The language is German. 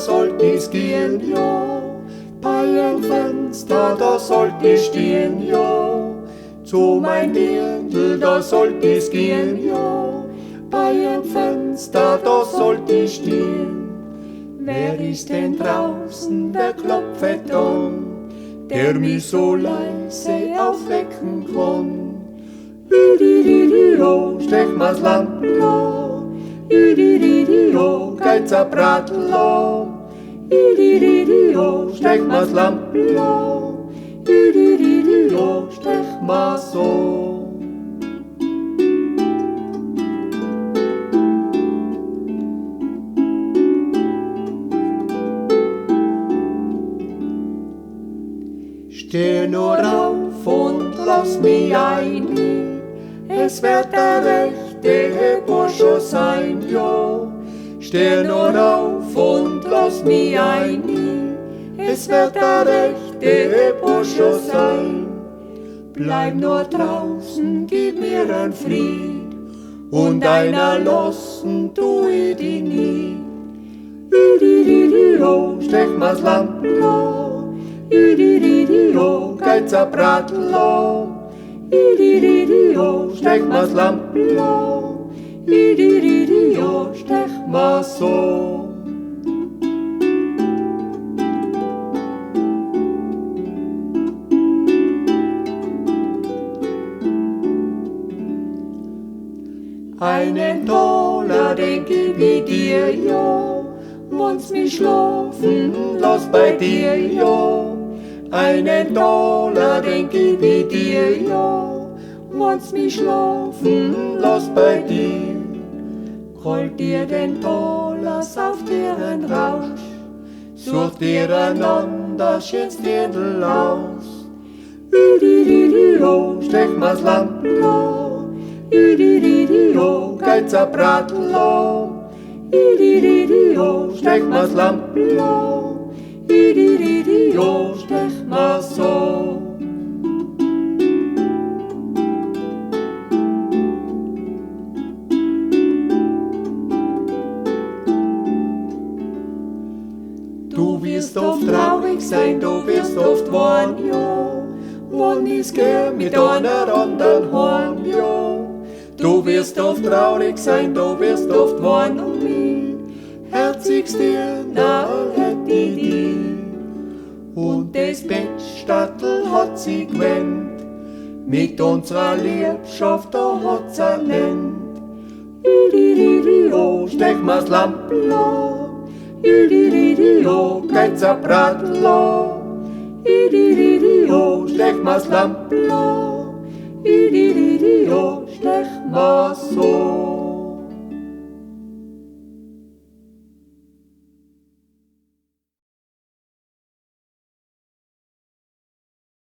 sollt ich gehen, ja. Bei ein Fenster, da sollt ich stehen, ja. Zu mein Dirndl, da sollt ich gehen, ja. Bei ein Fenster, da sollt ich stehen. Wer ist denn draußen, wer klopft an, der mich so leise aufwecken kann? Üdididio, stech mal's Lampla, Üdididio, geht's a Bratla. Üdididio, stech mal's Lampla, Üdididio, stech mal so. Steh nur auf und lass mich ein, es wird der rechte Bursche sein, ja. Steh nur auf und lass mich ein, es wird der rechte Bursche sein. Bleib nur draußen, gib mir ein Fried, und einer lassen tu ich dich nie. Üdididio, stech mal's Lampla, Üdididio, geht's a Bratla. Üdididio, stech mal's Lampla, Üdididio, stech mal so. Einen Dollar, den gib ich dir, ja. Wenn's mich schlafen, lass bei dir, ja. Einen Dollar, den gib ich dir, ja. Wenn's mich schlafen, lass bei dir. Holt dir den Dollars auf deren Rausch, such dir ein anderes Dirndl aus. Üdididio, stech mal's Lampla, Üdididio, geht's a Bratla. Üdididio, stech mal's Lampla, Üdididio, stech mal so. Du wirst oft traurig sein, du wirst oft weinen, ja. Wann ich's geh mit einer anderen heim, ja. Du wirst oft traurig sein, du wirst oft weinen um mich. Herzigst dir, na, hätt ich dich. Und das Bettstattel hat sie gewöhnt, mit unserer Liebschaft, da hat's erlennt. Üdididio, stech mal's Lampla, Üdididio, geht's a Bratla. Üdididio, stech mal's Lampla, Üdididio, stech mal so.